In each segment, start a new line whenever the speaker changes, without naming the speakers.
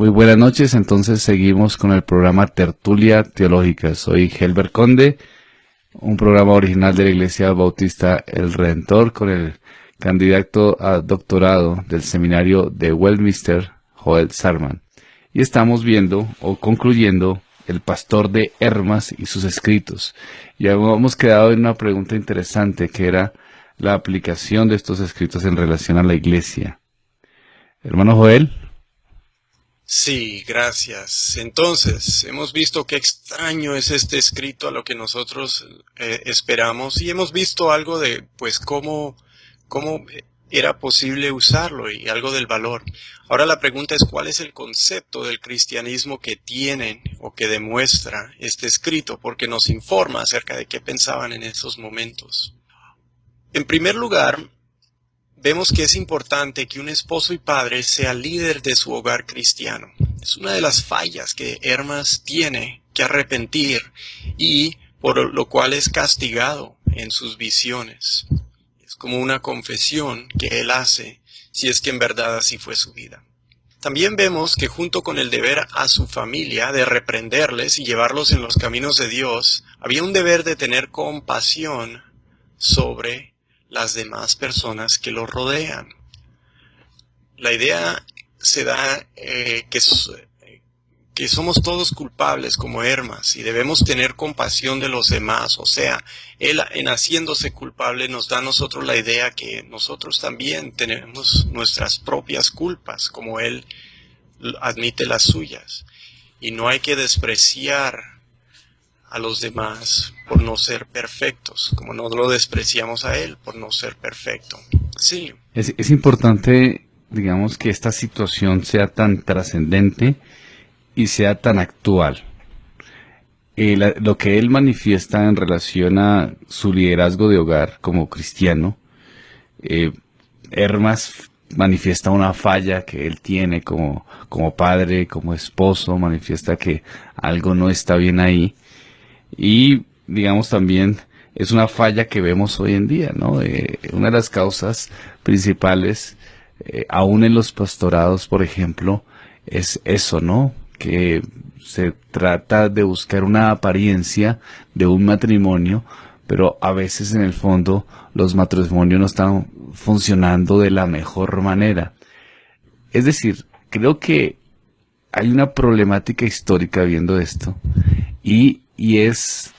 Muy buenas noches, entonces seguimos con el programa Tertulia Teológica. Soy Helber Conde, un programa original de la Iglesia Bautista El Redentor con el candidato a doctorado del seminario de Westminster, Joel Sarman. Y estamos viendo o concluyendo el pastor de Hermas y sus escritos. Y hemos quedado en una pregunta interesante que era la aplicación de estos escritos en relación a la Iglesia. Hermano Joel.
Sí, gracias. Entonces, hemos visto qué extraño es este escrito a lo que nosotros esperamos y hemos visto algo de, pues, cómo era posible usarlo y algo del valor. Ahora la pregunta es, ¿cuál es el concepto del cristianismo que tienen o que demuestra este escrito? Porque nos informa acerca de qué pensaban en esos momentos. En primer lugar, vemos que es importante que un esposo y padre sea líder de su hogar cristiano. Es una de las fallas que Hermas tiene que arrepentir y por lo cual es castigado en sus visiones. Es como una confesión que él hace si es que en verdad así fue su vida. También vemos que junto con el deber a su familia de reprenderles y llevarlos en los caminos de Dios, había un deber de tener compasión sobre las demás personas que lo rodean. La idea se da que somos todos culpables como Hermas y debemos tener compasión de los demás. O sea, él en haciéndose culpable nos da a nosotros la idea que nosotros también tenemos nuestras propias culpas, como él admite las suyas. Y no hay que despreciar a los demás por no ser perfectos, como no lo despreciamos a él por no ser perfecto. Sí.
Es importante, digamos, que esta situación sea tan trascendente y sea tan actual. Lo que él manifiesta en relación a su liderazgo de hogar como cristiano, Hermas manifiesta una falla que él tiene como padre, como esposo, manifiesta que algo no está bien ahí. Y, digamos, también es una falla que vemos hoy en día, ¿no? Una de las causas principales, aún en los pastorados, por ejemplo, es eso, ¿no? Que se trata de buscar una apariencia de un matrimonio, pero a veces en el fondo los matrimonios no están funcionando de la mejor manera. Es decir, creo que hay una problemática histórica viendo esto y es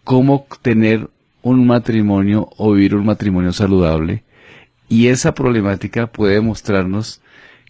cómo tener un matrimonio o vivir un matrimonio saludable. Y esa problemática puede mostrarnos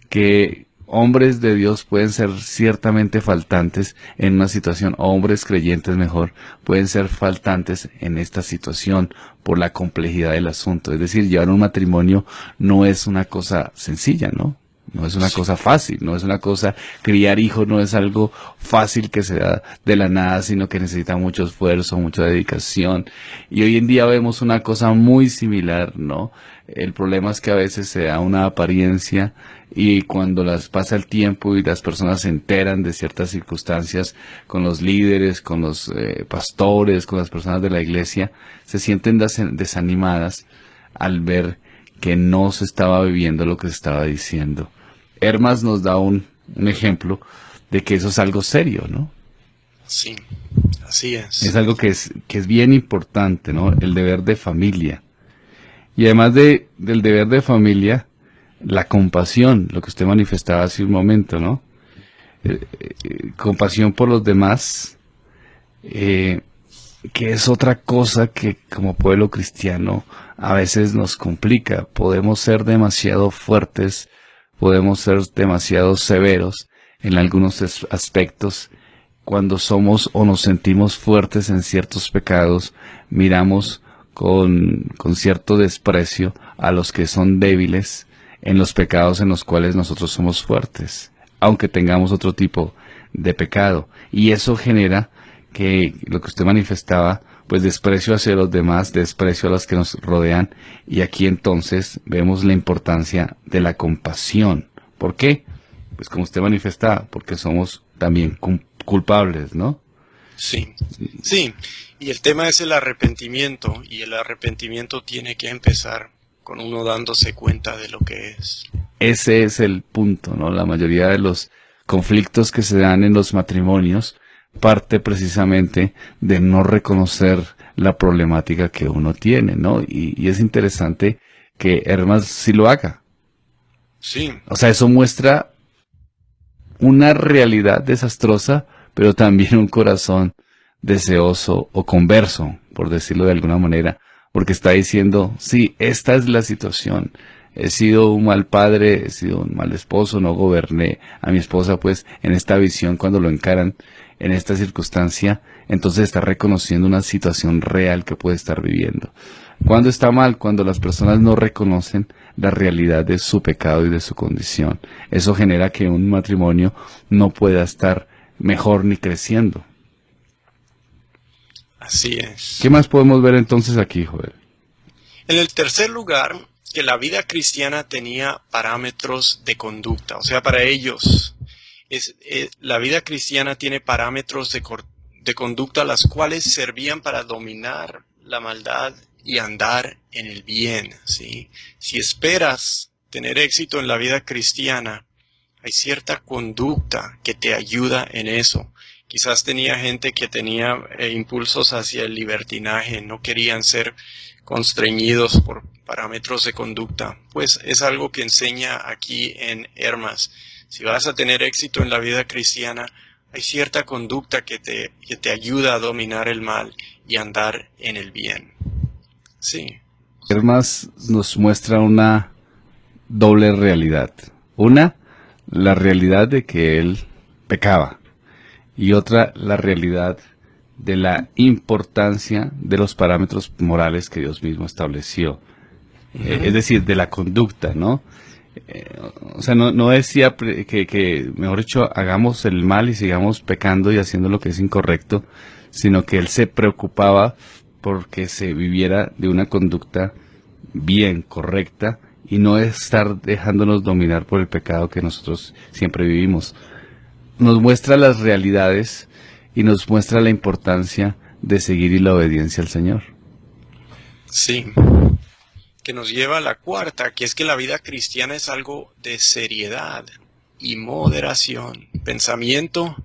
que hombres de Dios pueden ser ciertamente faltantes en una situación, o hombres creyentes mejor, pueden ser faltantes en esta situación por la complejidad del asunto. Es decir, llevar un matrimonio no es una cosa sencilla, ¿no? No es una cosa fácil, no es una cosa, criar hijos no es algo fácil que se da de la nada, sino que necesita mucho esfuerzo, mucha dedicación. Y hoy en día vemos una cosa muy similar, ¿no? El problema es que a veces se da una apariencia y cuando pasa el tiempo y las personas se enteran de ciertas circunstancias con los líderes, con los pastores, con las personas de la iglesia, se sienten desanimadas al ver que no se estaba viviendo lo que se estaba diciendo. Hermas nos da un ejemplo de que eso es algo serio, ¿no?
Sí, así es.
Es algo que es bien importante, ¿no? El deber de familia. Y además del deber de familia, la compasión, lo que usted manifestaba hace un momento, ¿no? Compasión por los demás, que es otra cosa que como pueblo cristiano a veces nos complica. Podemos ser demasiado fuertes, podemos ser demasiado severos en algunos aspectos. Cuando somos o nos sentimos fuertes en ciertos pecados, miramos con cierto desprecio a los que son débiles en los pecados en los cuales nosotros somos fuertes, aunque tengamos otro tipo de pecado. Y eso genera que lo que usted manifestaba, pues desprecio hacia los demás, desprecio a los que nos rodean, y aquí entonces vemos la importancia de la compasión. ¿Por qué? Pues como usted manifestaba, porque somos también culpables, ¿no?
Sí, sí. Y el tema es el arrepentimiento, y el arrepentimiento tiene que empezar con uno dándose cuenta de lo que es.
Ese es el punto, ¿no? La mayoría de los conflictos que se dan en los matrimonios parte precisamente de no reconocer la problemática que uno tiene, ¿no? Y es interesante que Hermas sí lo haga.
Sí,
O sea, eso muestra una realidad desastrosa, pero también un corazón deseoso o converso, por decirlo de alguna manera, porque está diciendo, sí, esta es la situación. He sido un mal padre, he sido un mal esposo, no goberné a mi esposa, pues en esta visión, cuando lo encaran en esta circunstancia, entonces está reconociendo una situación real que puede estar viviendo. ¿Cuándo está mal? Cuando las personas no reconocen la realidad de su pecado y de su condición. Eso genera que un matrimonio no pueda estar mejor ni creciendo.
así
¿Qué
es.
más podemos ver entonces aquí, Joel?
En el tercer lugar, que la vida cristiana tenía parámetros de conducta. O sea, para ellos, la vida cristiana tiene parámetros de conducta las cuales servían para dominar la maldad y andar en el bien, ¿sí? Si esperas tener éxito en la vida cristiana, hay cierta conducta que te ayuda en eso. Quizás tenía gente que tenía impulsos hacia el libertinaje, no querían ser constreñidos por parámetros de conducta. Pues es algo que enseña aquí en Hermas. Si vas a tener éxito en la vida cristiana, hay cierta conducta que te ayuda a dominar el mal y andar en el bien. Sí,
Hermas nos muestra una doble realidad. Una, la realidad de que él pecaba. Y otra, la realidad de la importancia de los parámetros morales que Dios mismo estableció. Es decir, de la conducta, ¿no? O sea, no decía mejor dicho, hagamos el mal y sigamos pecando y haciendo lo que es incorrecto, sino que él se preocupaba porque se viviera de una conducta bien, correcta, y no estar dejándonos dominar por el pecado que nosotros siempre vivimos. Nos muestra las realidades y nos muestra la importancia de seguir y la obediencia al Señor.
sí. Que nos lleva a la cuarta, que es que la vida cristiana es algo de seriedad y moderación, pensamiento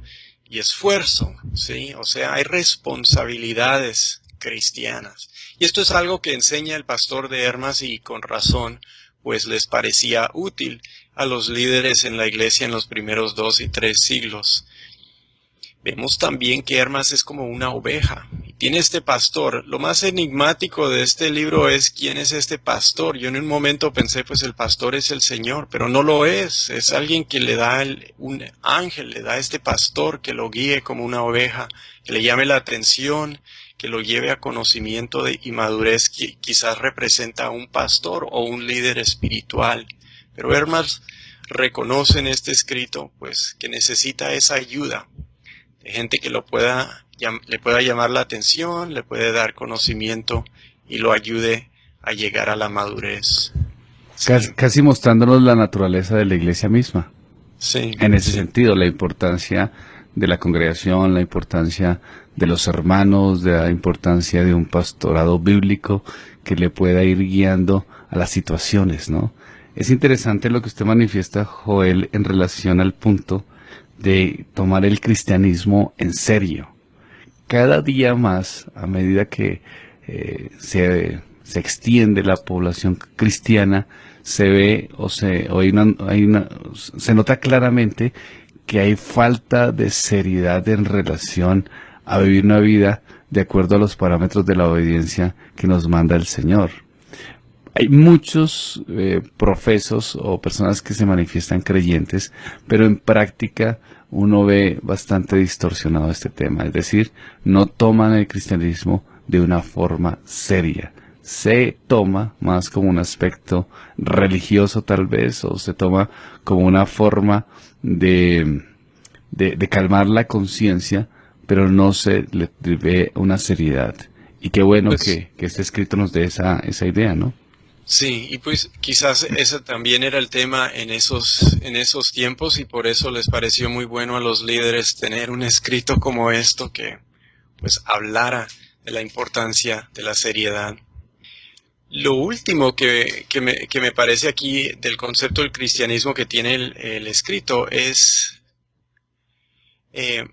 y esfuerzo, ¿sí? O sea, hay responsabilidades cristianas. Y esto es algo que enseña el pastor de Hermas y con razón, pues les parecía útil a los líderes en la iglesia en los primeros 2 y 3 siglos. Vemos también que Hermas es como una oveja. Y tiene este pastor. Lo más enigmático de este libro es quién es este pastor. Yo en un momento pensé, pues el pastor es el Señor, pero no lo es. Es alguien que le da un ángel, le da a este pastor que lo guíe como una oveja, que le llame la atención, que lo lleve a conocimiento y madurez, que quizás representa a un pastor o un líder espiritual. Pero Hermas reconoce en este escrito, pues, que necesita esa ayuda de gente que le pueda llamar la atención, le puede dar conocimiento y lo ayude a llegar a la madurez. Sí,
Casi mostrándonos la naturaleza de la iglesia misma.
sí,
En ese
sí,
sentido, la importancia de la congregación, la importancia de los hermanos, de la importancia de un pastorado bíblico que le pueda ir guiando a las situaciones, ¿no? Es interesante lo que usted manifiesta, Joel, en relación al punto de tomar el cristianismo en serio. Cada día más, a medida que se extiende la población cristiana, se ve se nota claramente que hay falta de seriedad en relación a vivir una vida de acuerdo a los parámetros de la obediencia que nos manda el Señor. Hay muchos profesos o personas que se manifiestan creyentes, pero en práctica uno ve bastante distorsionado este tema. Es decir, no toman el cristianismo de una forma seria. Se toma más como un aspecto religioso tal vez, o se toma como una forma de calmar la conciencia, pero no se le ve una seriedad. Y qué bueno
pues
que este escrito nos dé esa idea, ¿no?
sí, y pues quizás ese también era el tema en esos tiempos y por eso les pareció muy bueno a los líderes tener un escrito como esto que pues hablara de la importancia de la seriedad. Lo último que me parece aquí del concepto del cristianismo que tiene el escrito es Eh,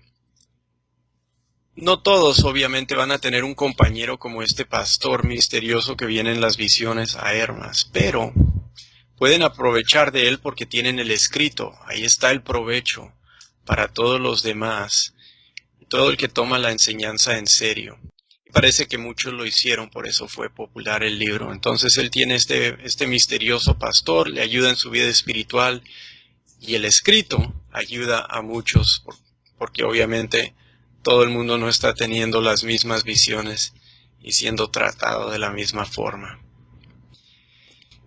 no todos obviamente van a tener un compañero como este pastor misterioso que viene en las visiones a Hermas, pero pueden aprovechar de él porque tienen el escrito. Ahí está el provecho para todos los demás, todo el que toma la enseñanza en serio. Y parece que muchos lo hicieron, por eso fue popular el libro. Entonces él tiene este misterioso pastor, le ayuda en su vida espiritual, y el escrito ayuda a muchos, porque obviamente todo el mundo no está teniendo las mismas visiones y siendo tratado de la misma forma.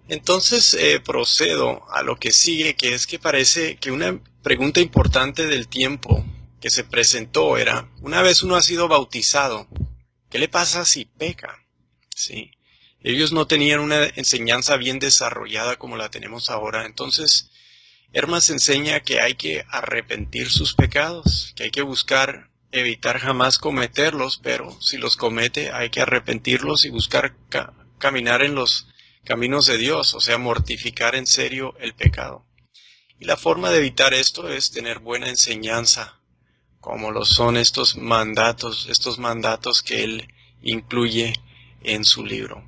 Entonces procedo a lo que sigue, que es que parece que una pregunta importante del tiempo que se presentó era, una vez uno ha sido bautizado, ¿qué le pasa si peca? Sí. Ellos no tenían una enseñanza bien desarrollada como la tenemos ahora. Entonces, Hermas enseña que hay que arrepentir sus pecados, que hay que buscar evitar jamás cometerlos, pero si los comete hay que arrepentirlos y buscar caminar en los caminos de Dios, o sea, mortificar en serio el pecado. Y la forma de evitar esto es tener buena enseñanza, como lo son estos mandatos que él incluye en su libro.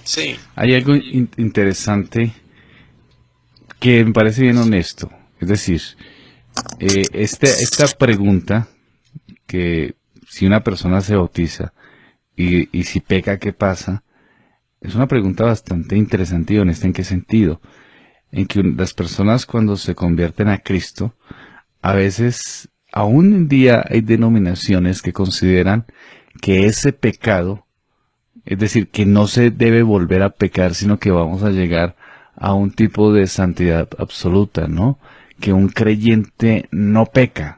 Sí.
Hay algo interesante que me parece bien honesto. Es decir, esta pregunta, que si una persona se bautiza y si peca, ¿qué pasa? Es una pregunta bastante interesante y honesta. ¿En qué sentido? En que las personas cuando se convierten a Cristo, a veces, aún en día hay denominaciones que consideran que ese pecado, es decir, que no se debe volver a pecar, sino que vamos a llegar a un tipo de santidad absoluta, ¿no? Que un creyente no peca.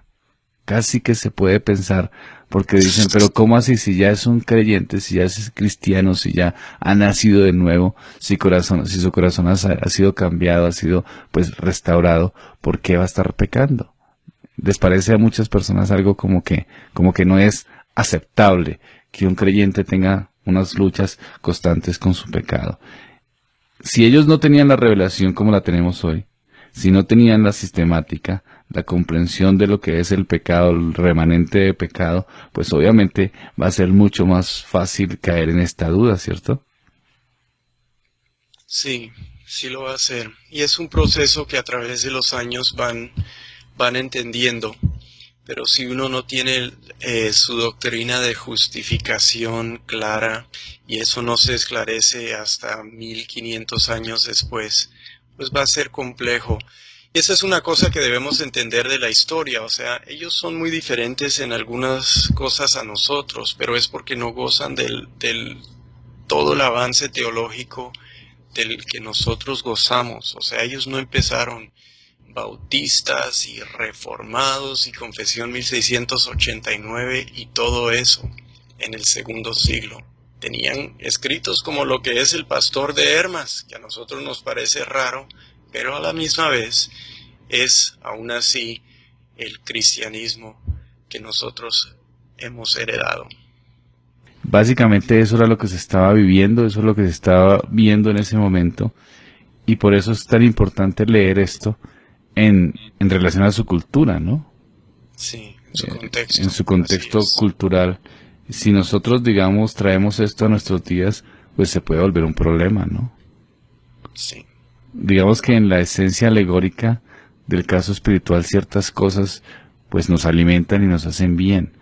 Casi que se puede pensar, porque dicen, pero ¿cómo así? Si ya es un creyente, si ya es cristiano, si ya ha nacido de nuevo, si su corazón ha sido cambiado, ha sido pues restaurado, ¿por qué va a estar pecando? Les parece a muchas personas algo como que no es aceptable que un creyente tenga unas luchas constantes con su pecado. Si ellos no tenían la revelación como la tenemos hoy, si no tenían la sistemática, la comprensión de lo que es el pecado, el remanente de pecado, pues obviamente va a ser mucho más fácil caer en esta duda, ¿cierto?
Sí, sí lo va a hacer. Y es un proceso que a través de los años van entendiendo. Pero si uno no tiene su doctrina de justificación clara, y eso no se esclarece hasta 1500 años después, pues va a ser complejo. Y esa es una cosa que debemos entender de la historia, o sea, ellos son muy diferentes en algunas cosas a nosotros, pero es porque no gozan del todo el avance teológico del que nosotros gozamos. O sea, ellos no empezaron bautistas y reformados y confesión 1689 y todo eso en el segundo siglo. Tenían escritos como lo que es el Pastor de Hermas, que a nosotros nos parece raro, pero a la misma vez es aún así el cristianismo que nosotros hemos heredado.
Básicamente eso era lo que se estaba viviendo, eso es lo que se estaba viendo en ese momento, y por eso es tan importante leer esto en relación a su cultura, ¿no?
Sí, en su contexto.
En su contexto cultural. Si nosotros, digamos, traemos esto a nuestros días, pues se puede volver un problema, ¿no?
Sí.
Digamos que en la esencia alegórica del caso espiritual ciertas cosas pues nos alimentan y nos hacen bien,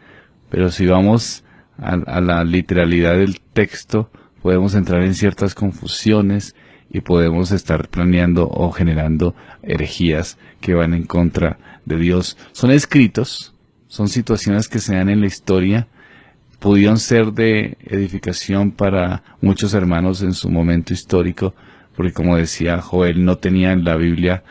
pero si vamos a la literalidad del texto podemos entrar en ciertas confusiones y podemos estar planeando o generando herejías que van en contra de Dios. Son escritos, son situaciones que se dan en la historia, pudieron ser de edificación para muchos hermanos en su momento histórico, porque como decía Joel, no tenían la Biblia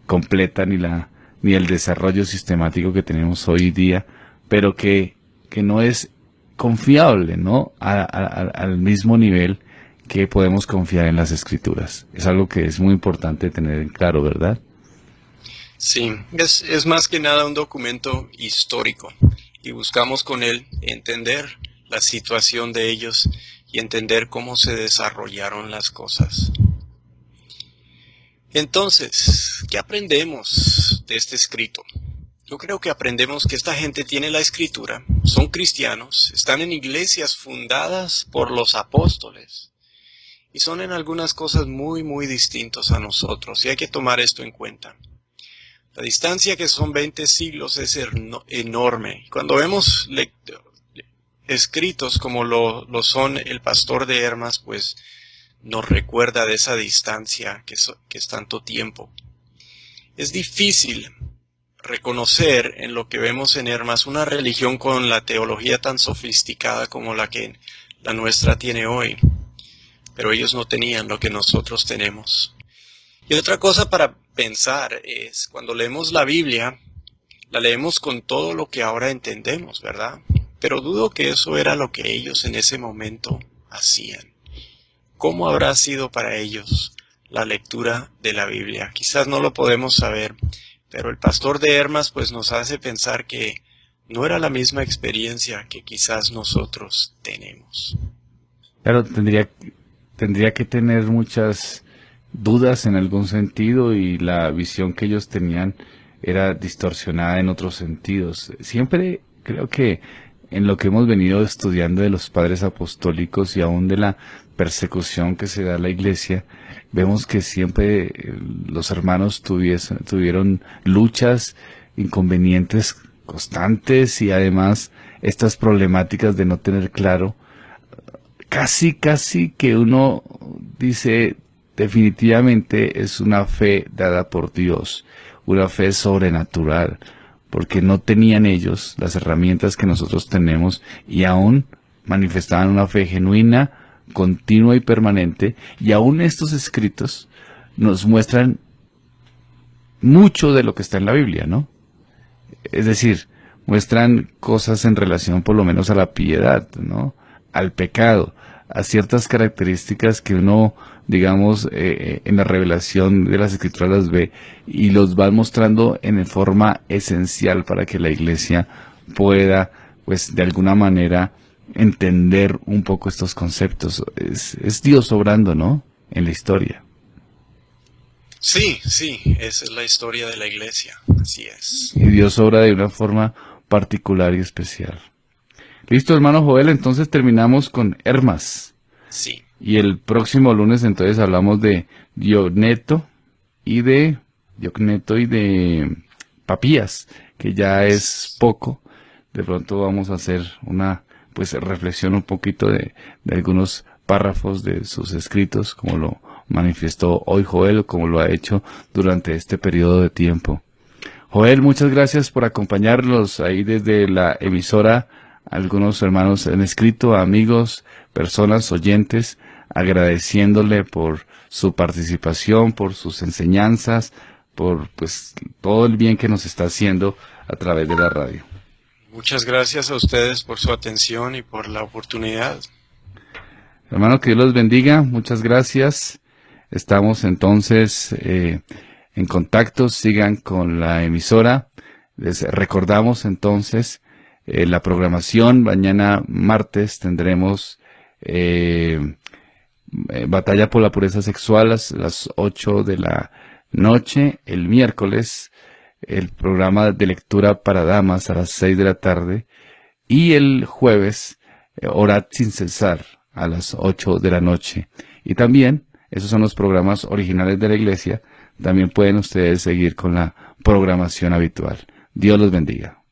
completa ni el desarrollo sistemático que tenemos hoy día, pero que no es confiable, ¿no? Al mismo nivel que podemos confiar en las Escrituras. Es algo que es muy importante tener en claro, ¿verdad?
Sí, es más que nada un documento histórico y buscamos con él entender la situación de ellos y entender cómo se desarrollaron las cosas. Entonces, ¿qué aprendemos de este escrito? Yo creo que aprendemos que esta gente tiene la escritura, son cristianos, están en iglesias fundadas por los apóstoles y son en algunas cosas muy distintos a nosotros, y hay que tomar esto en cuenta. La distancia, que son 20 siglos, es enorme. Cuando vemos escritos como lo son el pastor de Hermas, pues nos recuerda de esa distancia que es tanto tiempo. Es difícil reconocer en lo que vemos en Hermas una religión con la teología tan sofisticada como la que la nuestra tiene hoy, pero ellos no tenían lo que nosotros tenemos. Y otra cosa para pensar es, cuando leemos la Biblia, la leemos con todo lo que ahora entendemos, ¿verdad? Pero dudo que eso era lo que ellos en ese momento hacían. ¿Cómo habrá sido para ellos la lectura de la Biblia? Quizás no lo podemos saber, pero el pastor de Hermas pues nos hace pensar que no era la misma experiencia que quizás nosotros tenemos.
Claro, tendría que tener muchas dudas en algún sentido, y la visión que ellos tenían era distorsionada en otros sentidos. Siempre creo que en lo que hemos venido estudiando de los padres apostólicos y aún de la persecución que se da a la iglesia, vemos que siempre los hermanos tuvieron luchas, inconvenientes constantes, y además estas problemáticas de no tener claro. Casi que uno dice, definitivamente es una fe dada por Dios, una fe sobrenatural, porque no tenían ellos las herramientas que nosotros tenemos, y aún manifestaban una fe genuina, continua y permanente, y aún estos escritos nos muestran mucho de lo que está en la Biblia, ¿no? Es decir, muestran cosas en relación por lo menos a la piedad, ¿no? Al pecado, a ciertas características que uno, digamos, en la revelación de las escrituras las ve, y los van mostrando en forma esencial para que la iglesia pueda, pues, de alguna manera entender un poco estos conceptos. Es Dios obrando, ¿no?, en la historia.
Sí, esa es la historia de la iglesia, así es.
Y Dios obra de una forma particular y especial. Listo, hermano Joel, entonces terminamos con Hermas.
Sí.
Y el próximo lunes entonces hablamos de Diogneto y de Papías, que ya es poco. De pronto vamos a hacer una reflexión un poquito de algunos párrafos de sus escritos, como lo manifestó hoy Joel, como lo ha hecho durante este periodo de tiempo. Joel, muchas gracias por acompañarnos ahí desde la emisora. Algunos hermanos han escrito, amigos, personas, oyentes, agradeciéndole por su participación, por sus enseñanzas, por todo el bien que nos está haciendo a través de la radio.
Muchas gracias a ustedes por su atención y por la oportunidad.
Hermano, que Dios los bendiga, muchas gracias. Estamos entonces en contacto, sigan con la emisora. Les recordamos entonces la programación. Mañana martes tendremos Batalla por la Pureza Sexual a las 8 de la noche. El miércoles el programa de lectura para damas a las 6 de la tarde. Y el jueves Orad sin cesar a las 8 de la noche. Y también, esos son los programas originales de la iglesia. También pueden ustedes seguir con la programación habitual. Dios los bendiga.